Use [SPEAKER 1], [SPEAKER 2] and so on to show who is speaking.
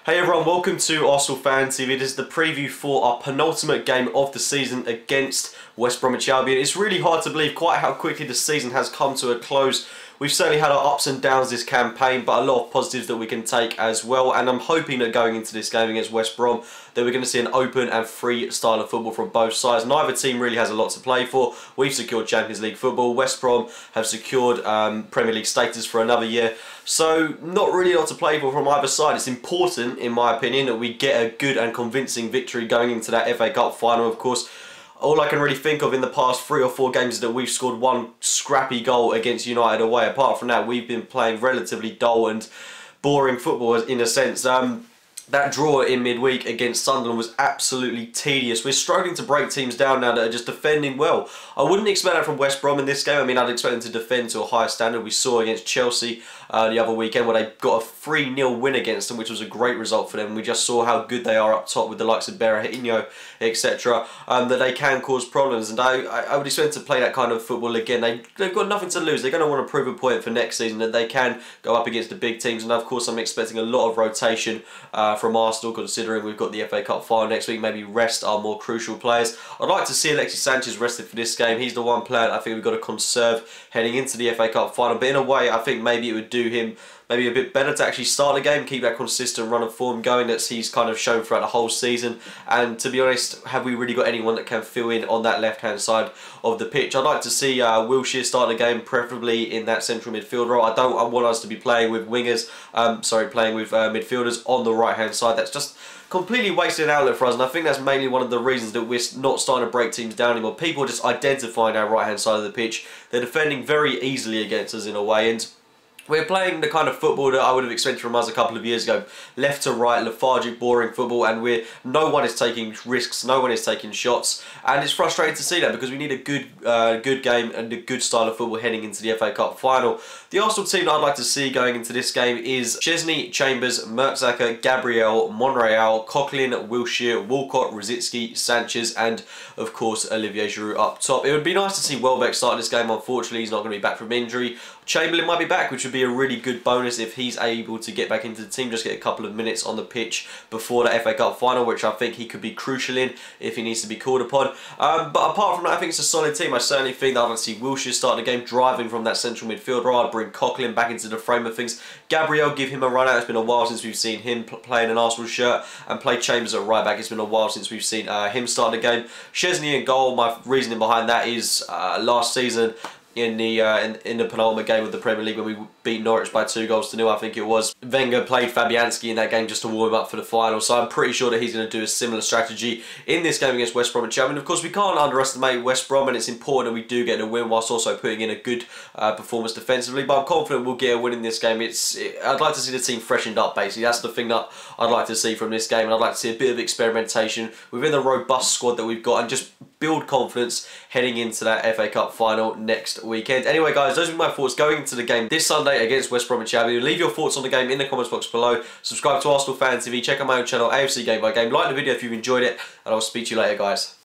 [SPEAKER 1] Hey everyone, welcome to Arsenal Fan TV. This is the preview for our penultimate game of the season against West Bromwich Albion. It's really hard to believe quite how quickly the season has come to a close. We've certainly had our ups and downs this campaign, but a lot of positives that we can take as well. And I'm hoping that going into this game against West Brom, that we're going to see an open and free style of football from both sides. Neither team really has a lot to play for. We've secured Champions League football. West Brom have secured Premier League status for another year. So not really a lot to play for from either side. It's important, in my opinion, that we get a good and convincing victory going into that FA Cup final, of course. All I can really think of in the past 3 or 4 games is that we've scored one scrappy goal against United away. Apart from that, we've been playing relatively dull and boring football in a sense. That draw in midweek against Sunderland was absolutely tedious. We're struggling to break teams down now that are just defending well. I wouldn't expect that from West Brom in this game. I mean, I'd expect them to defend to a higher standard. We saw against Chelsea the other weekend where they got a 3-0 win against them, which was a great result for them. We just saw how good they are up top with the likes of Berahino, etc. That they can cause problems. And I would expect them to play that kind of football again. They've got nothing to lose. They're going to want to prove a point for next season that they can go up against the big teams. And of course, I'm expecting a lot of rotation from Arsenal, considering we've got the FA Cup final next week. Maybe rest our more crucial players. I'd like to see Alexis Sanchez rested for this game. He's the one player that I think we've got to conserve heading into the FA Cup final. But in a way, I think maybe it would do him maybe a bit better to actually start the game, keep that consistent run of form going that he's kind of shown throughout the whole season. And to be honest, have we really got anyone that can fill in on that left-hand side of the pitch? I'd like to see Wilshere start the game, preferably in that central midfield role. I want us to be playing with wingers, playing with midfielders on the right-hand side. That's just completely wasted an outlet for us, and I think that's mainly one of the reasons that we're not starting to break teams down anymore. People are just identifying our right-hand side of the pitch. They're defending very easily against us in a way, and we're playing the kind of football that I would have expected from us a couple of years ago. Left to right, lethargic, boring football, and no one is taking risks, no one is taking shots, and it's frustrating to see that because we need a good game and a good style of football heading into the FA Cup final. The Arsenal team that I'd like to see going into this game is Chesney, Chambers, Mertesacker, Gabriel, Monreal, Coughlin, Wilshere, Walcott, Rosicky, Sanchez, and of course Olivier Giroud up top. It would be nice to see Welbeck start this game. Unfortunately, he's not going to be back from injury. Chamberlain might be back, which would be a really good bonus if he's able to get back into the team, just get a couple of minutes on the pitch before the FA Cup final, which I think he could be crucial in if he needs to be called upon. But apart from that, I think it's a solid team. I certainly think that I'd like to see Wilshere start the game driving from that central midfield role. I'd bring Coughlin back into the frame of things. Gabriel, give him a run out. It's been a while since we've seen him play in an Arsenal shirt, and play Chambers at right back. It's been a while since we've seen him start the game. Chesney in goal. My reasoning behind that is last season, in the penultimate game of the Premier League when we beat Norwich by 2-0, I think it was, Wenger played Fabianski in that game just to warm him up for the final, so I'm pretty sure that he's going to do a similar strategy in this game against West Bromwich Albion. Of course, we can't underestimate West Brom, and it's important that we do get a win whilst also putting in a good performance defensively, but I'm confident we'll get a win in this game. I'd like to see the team freshened up, basically. That's the thing that I'd like to see from this game, and I'd like to see a bit of experimentation within the robust squad that we've got and just build confidence heading into that FA Cup final next weekend. Anyway, guys, those are my thoughts going into the game this Sunday against West Bromwich Albion. Leave your thoughts on the game in the comments box below. Subscribe to Arsenal Fan TV. Check out my own channel, AFC Game by Game. Like the video if you've enjoyed it, and I'll speak to you later, guys.